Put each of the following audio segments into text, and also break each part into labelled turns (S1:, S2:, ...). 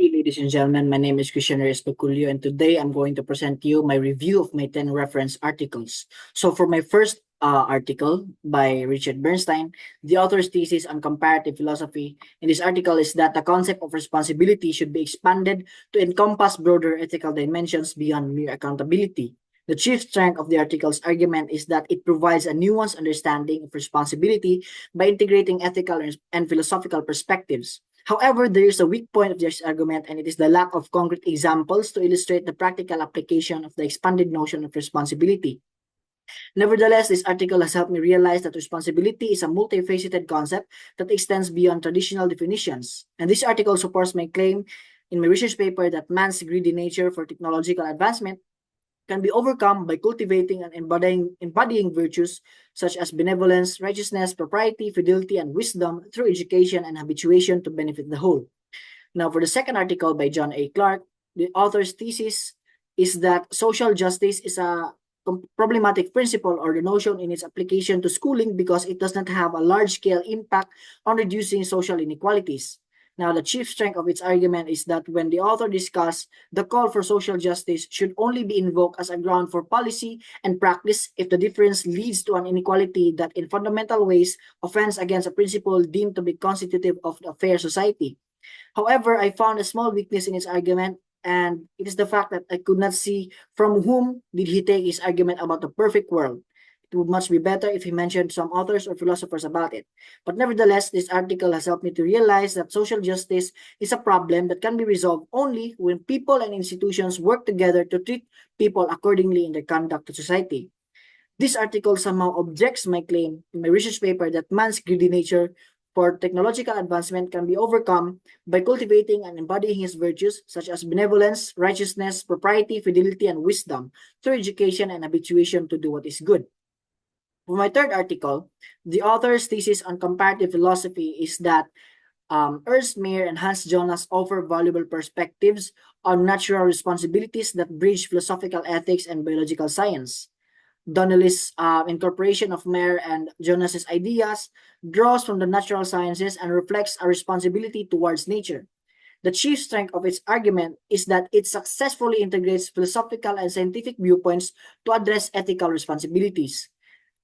S1: Hey, ladies and gentlemen, my name is Baculio, and today I'm going to present to you my review of my 10 reference articles. So, for my first article by Richard Bernstein, the author's thesis on comparative philosophy in this article is that the concept of responsibility should be expanded to encompass broader ethical dimensions beyond mere accountability. The chief strength of the article's argument is that it provides a nuanced understanding of responsibility by integrating ethical and philosophical perspectives. However, there is a weak point of this argument, and it is the lack of concrete examples to illustrate the practical application of the expanded notion of responsibility. Nevertheless, this article has helped me realize that responsibility is a multifaceted concept that extends beyond traditional definitions. And this article supports my claim in my research paper that man's greedy nature for technological advancement can be overcome by cultivating and embodying virtues such as benevolence, righteousness, propriety, fidelity, and wisdom through education and habituation to benefit the whole. Now, for the second article by John A. Clark, the author's thesis is that social justice is a problematic principle or the notion in its application to schooling because it does not have a large-scale impact on reducing social inequalities. Now, the chief strength of its argument is that when the author discussed the call for social justice should only be invoked as a ground for policy and practice if the difference leads to an inequality that in fundamental ways offends against a principle deemed to be constitutive of a fair society. However, I found a small weakness in his argument, and it is the fact that I could not see from whom did he take his argument about the perfect world. It would much be better if he mentioned some authors or philosophers about it. But nevertheless, this article has helped me to realize that social justice is a problem that can be resolved only when people and institutions work together to treat people accordingly in their conduct to society. This article somehow objects my claim in my research paper that man's greedy nature for technological advancement can be overcome by cultivating and embodying his virtues such as benevolence, righteousness, propriety, fidelity, and wisdom through education and habituation to do what is good. For my third article, the author's thesis on comparative philosophy is that Ernst Mayr and Hans Jonas offer valuable perspectives on natural responsibilities that bridge philosophical ethics and biological science. Donnelly's incorporation of Mayr and Jonas's ideas draws from the natural sciences and reflects a responsibility towards nature. The chief strength of its argument is that it successfully integrates philosophical and scientific viewpoints to address ethical responsibilities.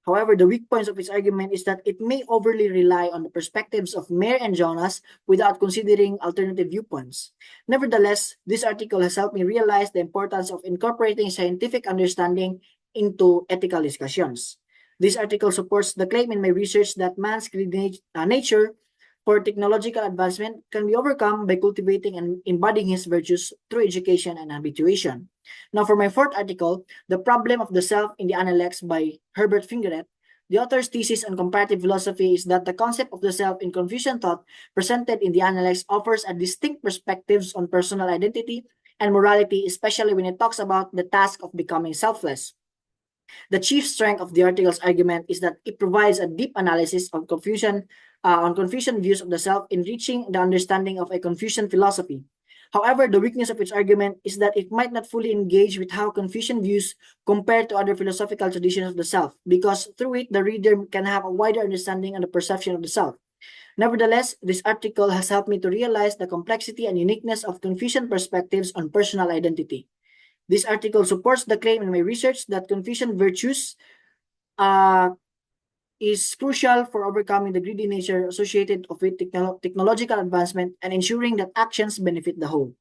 S1: However, the weak points of its argument is that it may overly rely on the perspectives of Mayr and Jonas without considering alternative viewpoints. Nevertheless, this article has helped me realize the importance of incorporating scientific understanding into ethical discussions. This article supports the claim in my research that man's nature for technological advancement can be overcome by cultivating and embodying his virtues through education and habituation. Now, for my fourth article, The Problem of the Self in the Analects by Herbert Fingeret, the author's thesis on comparative philosophy is that the concept of the self in Confucian thought presented in the Analects offers a distinct perspectives on personal identity and morality, especially when it talks about the task of becoming selfless. The chief strength of the article's argument is that it provides a deep analysis of Confucian views of the self, enriching the understanding of a Confucian philosophy. However, the weakness of its argument is that it might not fully engage with how Confucian views compare to other philosophical traditions of the self, because through it the reader can have a wider understanding and the perception of the self. Nevertheless, this article has helped me to realize the complexity and uniqueness of Confucian perspectives on personal identity. This article supports the claim in my research that Confucian virtues is crucial for overcoming the greedy nature associated with technological advancement and ensuring that actions benefit the whole.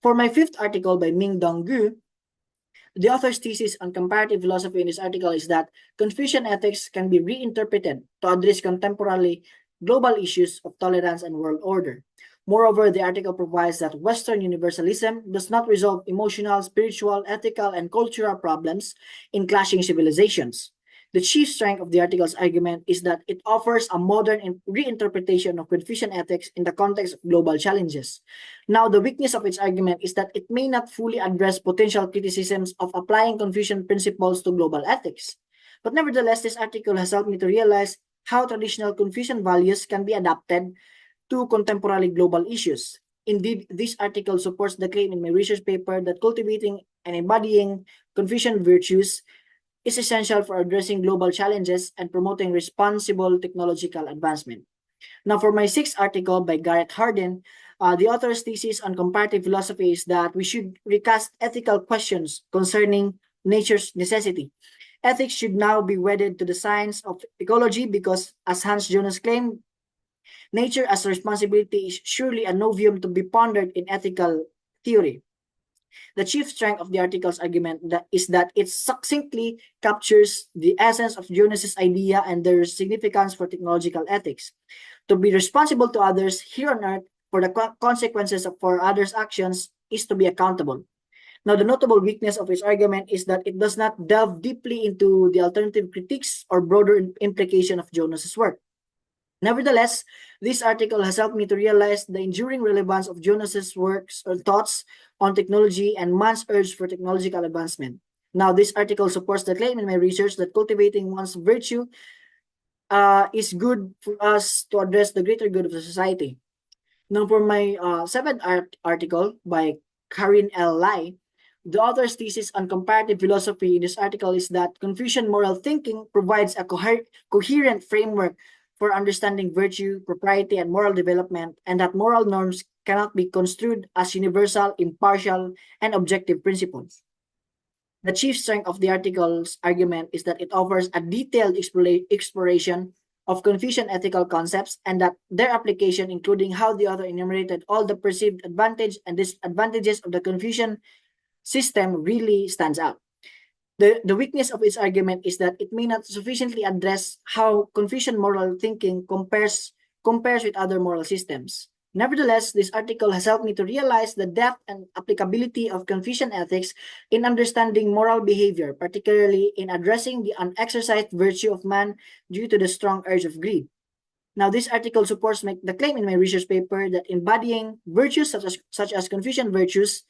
S1: For my fifth article by Ming Dong Gu, the author's thesis on comparative philosophy in this article is that Confucian ethics can be reinterpreted to address contemporary global issues of tolerance and world order. Moreover, the article provides that Western universalism does not resolve emotional, spiritual, ethical, and cultural problems in clashing civilizations. The chief strength of the article's argument is that it offers a modern reinterpretation of Confucian ethics in the context of global challenges. Now, the weakness of its argument is that it may not fully address potential criticisms of applying Confucian principles to global ethics. But nevertheless, this article has helped me to realize how traditional Confucian values can be adapted to contemporary global issues. Indeed, this article supports the claim in my research paper that cultivating and embodying Confucian virtues is essential for addressing global challenges and promoting responsible technological advancement. Now, for my sixth article by Garrett Hardin, The author's thesis on comparative philosophy is that we should recast ethical questions concerning nature's necessity. Ethics should now be wedded to the science of ecology because, as Hans Jonas claimed, nature as a responsibility is surely a novum to be pondered in ethical theory. The chief strength of the article's argument is that it succinctly captures the essence of Jonas' idea and their significance for technological ethics. To be responsible to others here on earth for the consequences for others' actions is to be accountable. Now, the notable weakness of his argument is that it does not delve deeply into the alternative critiques or broader implication of Jonas's work. Nevertheless, this article has helped me to realize the enduring relevance of Jonas's works or thoughts on technology and man's urge for technological advancement. Now, this article supports the claim in my research that cultivating one's virtue is good for us to address the greater good of the society. Now, for my seventh article by Karin L. Lai, the author's thesis on comparative philosophy in this article is that Confucian moral thinking provides a coherent framework for understanding virtue, propriety, and moral development, and that moral norms cannot be construed as universal, impartial, and objective principles. The chief strength of the article's argument is that it offers a detailed exploration of Confucian ethical concepts and that their application, including how the author enumerated all the perceived advantages and disadvantages of the Confucian system, really stands out. The weakness of its argument is that it may not sufficiently address how Confucian moral thinking compares with other moral systems. Nevertheless, this article has helped me to realize the depth and applicability of Confucian ethics in understanding moral behavior, particularly in addressing the unexercised virtue of man due to the strong urge of greed. Now, this article supports the claim in my research paper that embodying virtues such as Confucian virtues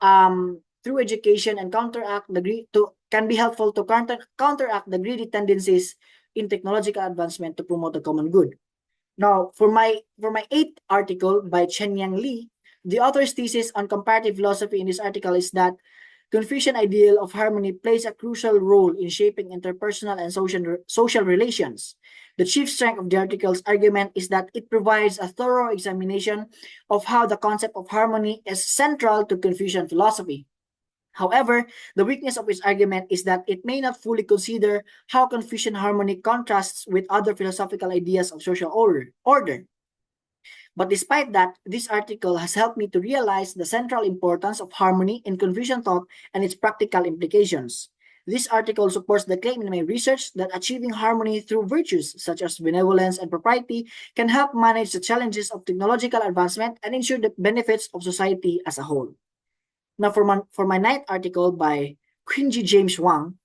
S1: through education and can be helpful to counteract the greedy tendencies in technological advancement to promote the common good. Now, for my eighth article by Chen Yang Li, the author's thesis on comparative philosophy in this article is that Confucian ideal of harmony plays a crucial role in shaping interpersonal and social relations. The chief strength of the article's argument is that it provides a thorough examination of how the concept of harmony is central to Confucian philosophy. However, the weakness of its argument is that it may not fully consider how Confucian harmony contrasts with other philosophical ideas of social order. But despite that, this article has helped me to realize the central importance of harmony in Confucian thought and its practical implications. This article supports the claim in my research that achieving harmony through virtues such as benevolence and propriety can help manage the challenges of technological advancement and ensure the benefits of society as a whole. Now, for my ninth article by Quincy James Wang,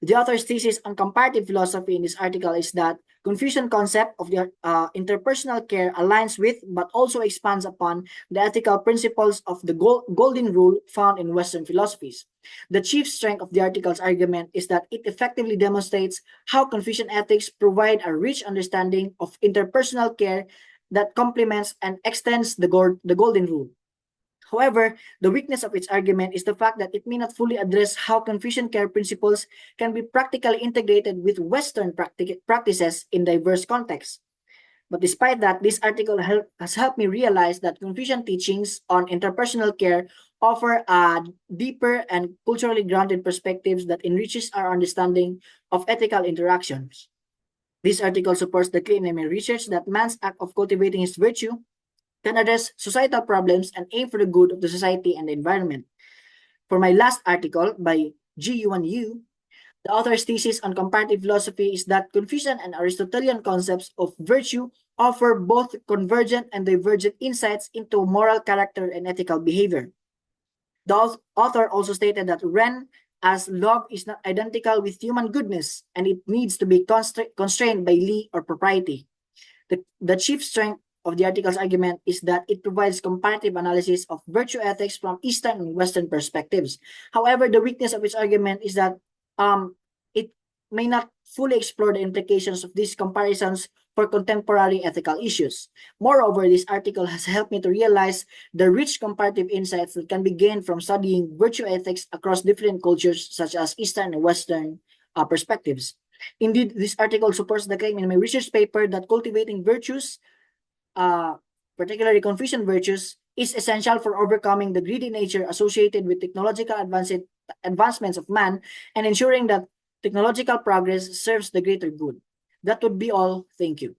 S1: the author's thesis on comparative philosophy in this article is that Confucian concept of the interpersonal care aligns with but also expands upon the ethical principles of the golden rule found in Western philosophies. The chief strength of the article's argument is that it effectively demonstrates how Confucian ethics provide a rich understanding of interpersonal care that complements and extends the golden rule. However, the weakness of its argument is the fact that it may not fully address how Confucian care principles can be practically integrated with Western practices in diverse contexts. But despite that, this article has helped me realize that Confucian teachings on interpersonal care offer a deeper and culturally grounded perspectives that enriches our understanding of ethical interactions. This article supports the claim in my research that man's act of cultivating his virtue can address societal problems and aim for the good of the society and the environment. For my last article by Ji Yuan Yu, the author's thesis on comparative philosophy is that Confucian and Aristotelian concepts of virtue offer both convergent and divergent insights into moral character and ethical behavior. The author also stated that Ren as log is not identical with human goodness and it needs to be constrained by li or propriety. The chief strength of the article's argument is that it provides comparative analysis of virtue ethics from Eastern and Western perspectives. However, the weakness of its argument is that it may not fully explore the implications of these comparisons for contemporary ethical issues. Moreover, this article has helped me to realize the rich comparative insights that can be gained from studying virtue ethics across different cultures such as Eastern and Western perspectives. Indeed, this article supports the claim in my research paper that cultivating virtues particularly Confucian virtues, is essential for overcoming the greedy nature associated with technological advancements of man and ensuring that technological progress serves the greater good. That would be all. Thank you.